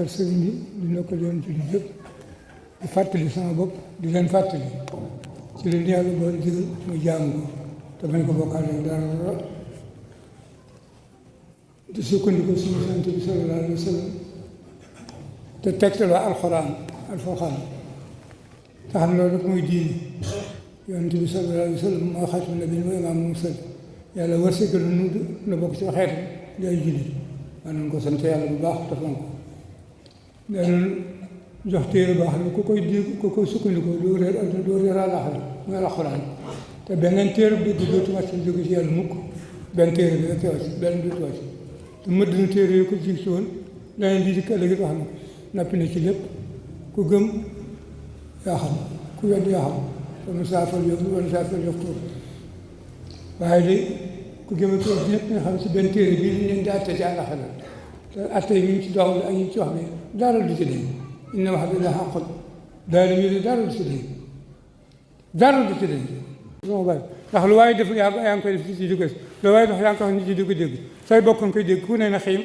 ndokkal sëriñ bi di ndokkal yoon ci li yëpp di fàttali sama bopp di leen fàttali ci leen yàlla boole digal mu jaamu ko te bañ ko bokkaale dara di sukkandiku suñu sant bi sallallahu alayhi wa sallam te tegtaloo alxuraan alfurqaan te xam loolu rek mooy diine yonent bi sallallahu alayhi wa sallam mooy xaatimu nabiin mooy imaamul mursaliin yàlla wërsëgal nu bokk ci xeetam di ay jullit maanaam ko sant yàlla bu baax te fonk ko danoon jox téere boo xam ne ku koy dégg ku koy sukkandikoo doo réer adduna doo réer àllaxira mooy alxuraan te beneen téere bi dégg dootu wàcc jóge ci yàlla mukk benn téere bi rek wàcc benn dootu wàcc te mëdd na téere yi ko jiitu woon leneen di dikk ëllëg wax na nappi na ci lépp ku gëm yaa xam ku wedd yaa xam te musaafal yof wala musaafal yof tuur waaye de ku gëm a toog ñëpp nga xam si benn téere bii ñu leen di atte ci àllaxira te atte yi ñu ci doxal ak ñu ci wax ne dara du ci dem inna wa'da haqqun daal di dara du ci dem dara du ci dem. ndax lu waaye def yaa ngi koy def ci di ko lu waaye def yaa ngi koy wax nit ñi di ko dégg say bokk nga koy dégg ku ne na xiim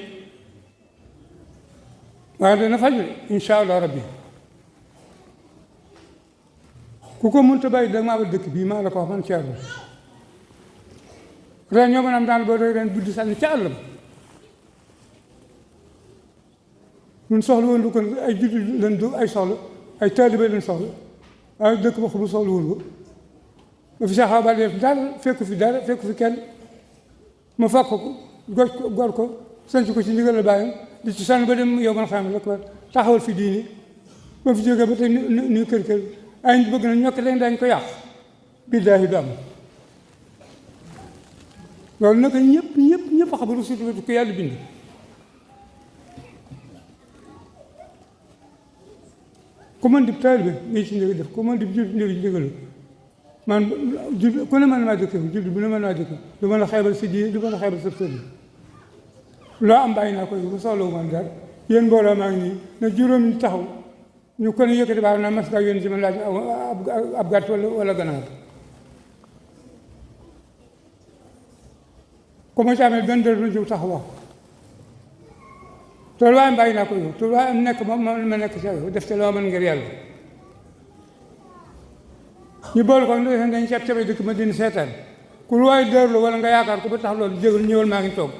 waaye dana faju incha allah rabbi ku ko mënta bàyyi da maa ba dëkk bii maa la ko wax man Thierno ren ñoo mën a am daal boo doy ren buddi sànni ca àll ba ñun soxla woon lu ko ay jullit lañ du ay soxla ay taalibe lañ soxla waaye dëkk ba xul soxla woon ko ma fi sax ba def dara fekk fi kenn ma fàkk ko gor ko sanc ko ci ndigal la bàyyam di ci sànn ba dem yow man xam rek taxawal fi diini ma fi jógee ba tey nuy kër ay bëgg na ñokk leen dañ ko yàq billaahi du am loolu nag ñëpp xabaru surtout ko yàlla bind ku mën di taalibe ngi ci ndigal def ku mën di jullit ci ndigalu man ku ne mën naa dëkk jullit bu ne mën naa dëkk du mën a xeebal si diine du mën a xeebal sa sëriñ loo am bàyyi naa ko bu soxlawu man dara yéen mbooloo maa ngi nii na juróom ñu taxaw ñu kon yëkkati baax na mas ngaa yéen ci man laaj ab gàtt wala ganaar ku ma ci amee benn dër na jiw taxaw wax te lu waay bàyyi naa ko yow te lu waay am nekk moom ma nekk ci yow def te loo mën ngir yàlla ñu boole ko dañ ceeb ceebay dëkk ma dina seetaan ku lu waay dërlu wala nga yaakaar ko ba tax loolu jégal ñëwal maa ngi toog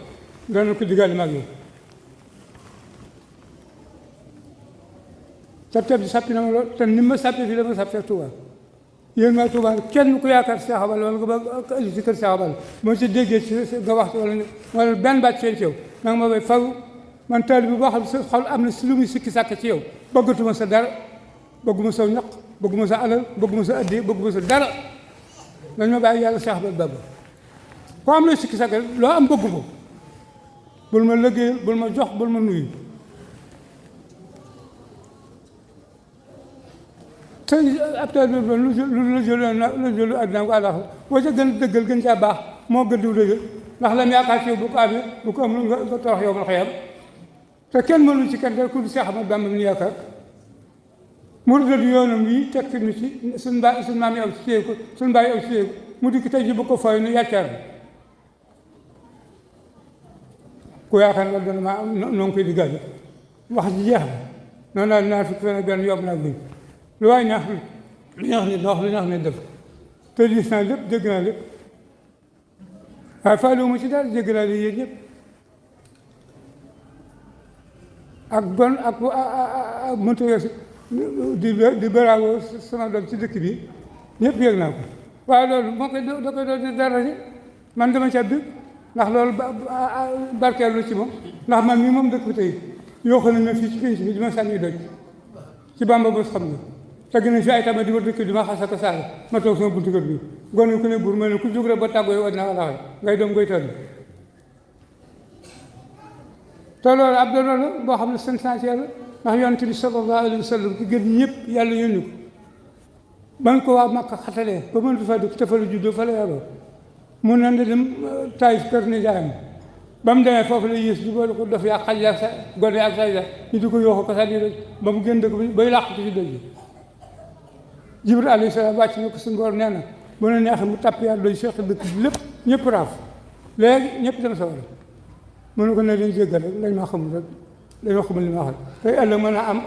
dana ko digal mag yow ceeb bi sàppi na ma lool te ni ma sàppi fii la ma sàppi Touba yéen maa Touba kenn ku yaakaar Cheikh Abal wala nga ba ëllëg si kër Cheikh Abal moo ci déggee ci nga wax wala benn baat seen ci yow nanga ma bay faw man taalibe bi boo xam sa xol am na si lu muy sikki sàkk ci yow bëggatuma sa dara bëgguma sa ñaq bëgguma sa alal bëgguma sa addi bëgguma sa dara dañ ma bàyyi yàlla Cheikh Abal Baba koo am lay sikki sàkk loo am bëggu ko bul ma liggéeyal bul ma jox bul ma nuyu te ab taalibe bi lu jël àddina ko àllax boo ca gën a dëggal gën caa baax moo gën di dëggal ndax lam yaakaar ci yow bu ko amee bu ko amul nga torox yow mal xëyam te kenn mënul ci kenn dara ku du Cheikh Ahmadou Bamba mi yaakaar mu rëdd yoonam yi teg fi ci suñ maam yi aw ci téye ko suñ baay aw ci téye ko mu dikk tey ji bu ko fay nu yàccaar ku yaakaar nga dana maa noo ngi koy diggaale wax ji jeex na noonu naa fukki fan ak benn yomb naa bëgg lu waay neex lu neex nit na wax lu neex nit def te gis naa lépp dégg naa lépp waaye faale wu ma ci dara dégg naa li yéen ñëpp ak bon ak mënta weesu di baraawoo sama doom ci dëkk bi ñëpp yëg naa ko waaye loolu moo koy da koy doon dara si man dama ca bëgg ndax loolu barkeelu ci moom ndax man mii moom dëkk bi tey yoo xam ne ma fii ci pénc bi di ma sànni doj ci Bamba bos xam nga teg nañ fi ay tamit di ma dëkk di ma xas ak saaga ma toog sama buntu kër bi gone ku ne buur ma ne ku jóg rek ba tàggoo yow addina wala ngay doom ngay tëdd te loolu ab doon la boo xam ne sensibiliser la ndax yonent bi sallallahu alayhi wa sallam ki gën ñëpp yàlla yónni ko ban ko waa Makka xatalee ba mënatu fa dëkk te fa la juddoo fa la yaroo mun na dem Taïf kër ne jaayam ba mu demee foofu la yées di boole ko def yaa xaj yaa sa gone ak say da ñu di ko yooxu ko sànni rek ba mu génn dëkk bi bay làqatu ci dëj Jibril alayhi salaam wàcc na ko suñu boor nee na bu ne neexee mu tàpp yàlla doy seq dëkk bi lépp ñëpp raaf léegi ñëpp dem sa war mënu ko ne leen jéggal rek lañ maa xamul rek dañoo xamul li ma wax tey ëllëg mën a am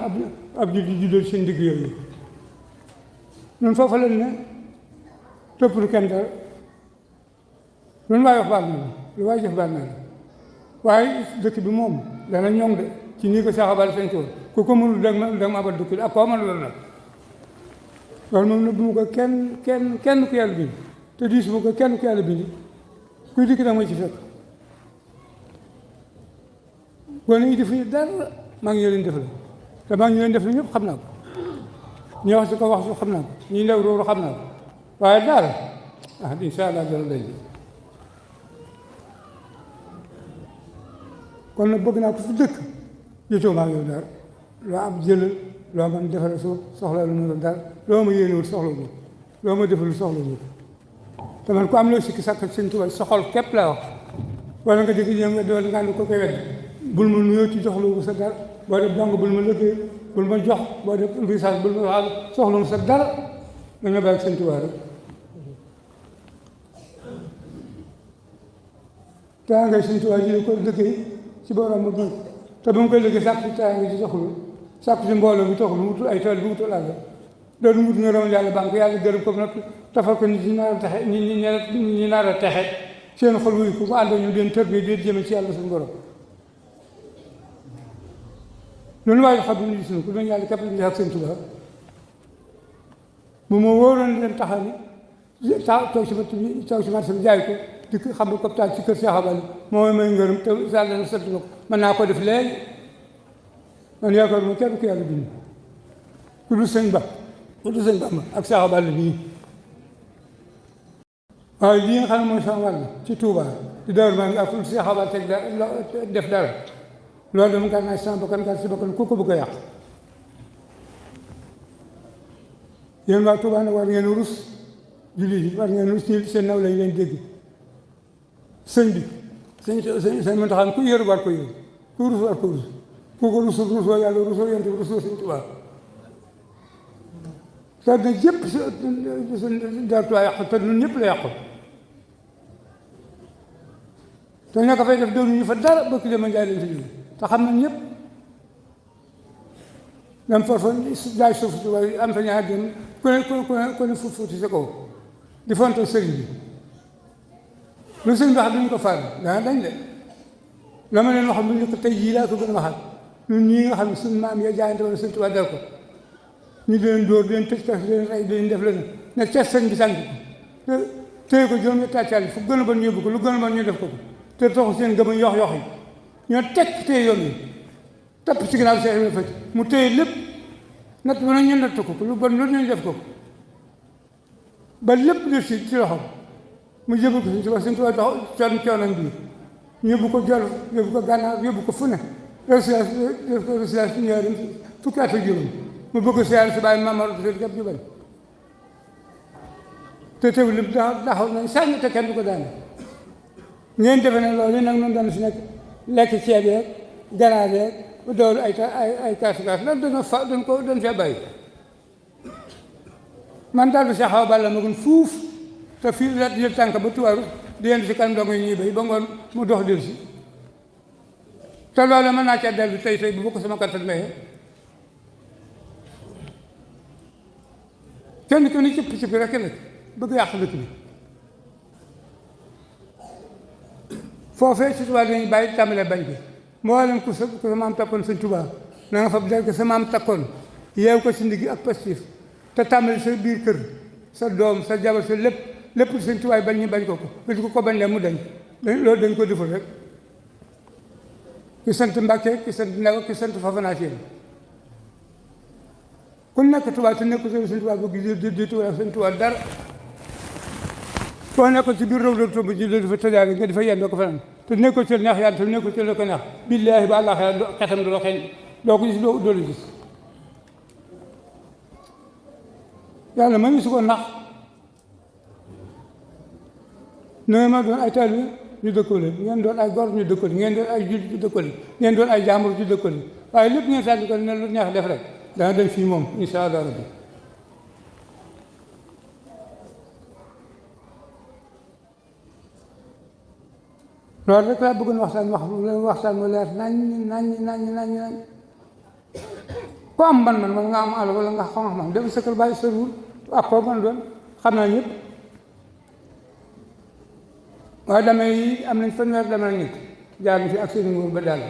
ab ji di juddoo seen digg yooyu ñun foofu lañ ne topp lu kenn dara lu waay wax baal na la lu waay jëf baal na la waaye dëkk bi moom dana ñoŋ de ci nii ko saxabal seen tool ku ko mënul da ma abal dëkk ak koo mën loolu nag loolu moom nag du ma ko kenn ku yàlla bind te diis ma ko kenn ku yàlla bind kuy dikk da ma ci fekk gone yi defuñu dara maa ngi leen def la te maa ngi leen def la ñëpp xam naa ko ñi wax si ko wax su xam naa ko ñi lew róoru xam naa ko waaye daal incha allah dara day kon nag bëgg naa ko fi dëkk jotoo maa ngi yow dara loo am jëlal loo mën defal suuf soxla lu mu la dara loo ma yéenewul soxla ko loo ma defalul soxla ko te man ku am loo sikki sàkk Sëñ Tuubaa sa xol képp laa wax wala nga dégg ñoom nga ne ko koy wedd bul ma nuyoo ci joxlu ko sa dara boo def dong bul ma liggéey bul ma jox boo def risage bul ma waxal soxla mu sa dara dañoo bàyyi Sëñ Tuubaa rek taa ngay Sëñ Tuubaa ji ko liggéey ci borom ma gën te ba mu koy liggéey sàkk si taa nga ci soxlu sàkk si mbooloo bi soxlu wutul ay tool bi wutul àll doon wut nga rom yàlla banque yàlla gërëm ko nag tafal ko nit ñi nar a texe ñi nar a texe seen xol wuy ku ko ànd ñu den tër bi den jëme ci yàlla suñu borom loolu waaye xam ne gis na ko doon yàlla képp lañu ak Sëñ Tuubaa bu ma wóoroon leen taxaw ni toog si marché bi jaay ko di xam ne koptaal ci kër Cheikh Abal moo may ngërëm te yàlla na sant ko mën naa ko def léegi man yaakaar ma kenn ku yàlla bind ku dul sëñ Ba ku dul sëñ Bamba ak Cheikh Abal bii waaye lii nga xam ne mooy sama wàll ci Touba di Daaru maa ngi ak Cheikh Abal teg def dara loolu dama gànnaay sama bakkan gàtt si bakkan ku ko bëgg a yàq yéen waa Touba nag war ngeen rus jullit yi war ngeen rus ci seen naw lañ leen dégg sëñ bi sëñ Muntaxa ku yëru war ko yëru ku rus war ko rus ku ko rusoo yàlla rusoo yonent bi rusoo Sëñ Tuubaa te nag yëpp Daaru Tuubaa yàqu te ñun ñëpp la yàqu te ñoo ko fay def doon ñu fa dara bëgg dama jaay leen fi te xam nañ ñëpp dam foofa jaay suuf si am fa ñaar dem ku ne fuuti sa kaw di fonto sëriñ bi lu sëriñ bi wax duñ ko faal dana dañ de la ma leen waxoon bu ñu ko tey jii laa ko gën a waxaat ñun ñii nga xam ne suñu maam ya jaayante wala Sëñ Tuubaa dal ko ñu di leen dóor di leen tëj di leen rey di leen def leneen ne ca sëñ bi sant ko téye ko juróom ñetti at fu gën a bon ñu yóbbu ko lu gën a bon ñu def ko te taxu seen gëm yox yox yi ñoo teg téye yoon yi tapp ci ginnaaw Seex Ibra Faty mu téye lépp natt ba nag ñu natt ko lu bon lu ñu def ko ba lépp def ci loxo mu jëbal ko Sëñ Tuubaa tax coonam bi ñu yóbbu ko Jolof yóbbu ko Gànnaar yóbbu ko fu ne résidence ñëw fukki at ak juróom mu bëgg siyaare si bàyyi Mamadou Sëñ képp ju bañ te teewul lépp taxaw nañ sànni te kenn du ko daane ngeen defe ne loolu nag noonu daan si nekk lekk ceeb yeeg ganaar yeeg doolu ay kaas loolu dañ fee bàyyi man daal du Cheikh Awa Balla ma gën fuuf te fii la jël tànk ba tuwaaru di yenn si kanam dongo yi ñuy béy ba ngoon mu dox del si te loolu mën naa caa dellu tey bu bokk sama kattan mayee kenn ku ne cëpp rek nag bëgg yàq dëkk bi foofee si tubaab dañuy bàyyi tàmbalee bañ bi moo leen ku sa maam takkoon Sëñ Tuubaa na nga fa del ko sa maam takkoon yeew ko si ndigg ak pastif te tàmbali sa biir kër sa doom sa jabar sa lépp Sëñ Tuubaa bañ ñu bañ ko ba di ko bañ leen mu dañ loolu dañ ko deful rek ki sant Mbàkke ki sant Ndaw ki sant Fafana Seen ku nekk Tuubaa te nekk Sëñ Tuubaa bëgg di Tuubaa Sëñ Tuubaa dara foo nekkoon ci biir réew docteur bi ñu dafa tëjaale nga dafa yendoo ko fanaan te nekkul ci neex yàlla te nekkul ci la ko neex billaahi ba àllaa xetam du la xeeñ doo ko gis doo la gis yàlla ma ngi su ko nax ne ma doon ay taalibe ñu dëkkale ngeen doon ay gor ñu dëkkale ngeen doon ay jullit ñu dëkkale ngeen doon ay jàmbur ñu dëkkale waaye lépp ngeen sànni ko ne lu neex def rek dana dem fii moom incha allah rabbi loolu rek laa bëggoon waxtaan mu leer nañ ku am man nga am àll wala nga xam dem sa kër bàyyi soriwul ak koo mën doon xam naa ñëpp waaye damay yi am nañ fanweer damay nit jaar fi ak seen nguur ba daal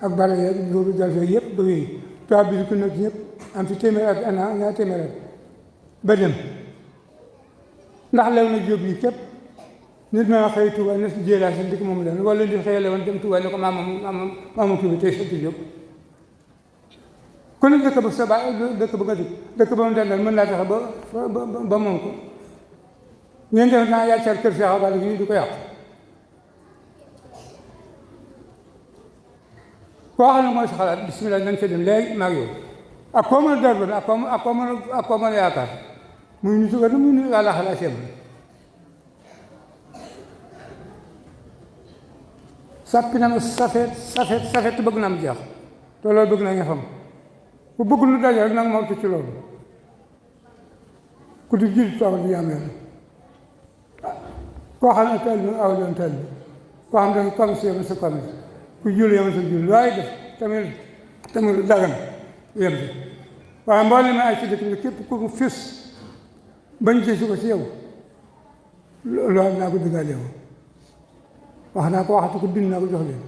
ak bare yeeg loolu dal fee yëpp ba wéy tubaab bi ko nekk ñëpp am fi téeméer ak ñaar téeméer ak ba dem ndax lew na jóob yi képp nit ma xëy Tuuba ne si jéelaa seen dëkk moom leen wala di xëyale woon dem Tuuba ne ko maamam Tuuba tey sant Jóob ku ne dëkk ba sa baay dëkk ba nga dëkk ba mu dendal mën naa fexe ba moom ko ngeen def naa yàccar kër Cheikh Abdou gi du ko yàq koo xam ne mooy sa xalaat bismillah nañ ca dem léegi maag yow ak koo mën a darba ak koo mën a yaakaar muy nitu ko muy nitu àlla xalaa seem sàppi na ma safet bëgg na am jeex te loolu bëgg na nga xam ku bëgg lu daje rek nag moo ci loolu ku di jil toogal di am yoon koo xam ne teel bi aw doon teel bi koo xam ne commerce yema sa commerce ku jul yema sa jul waaye def tamit dagan yem si waaye mboolem ay ci dëkk bi képp ku fis bañ gisu ko ci yow loolu naa ko diggaale yow wax naa ko waxatu ko bind naa ko jox leen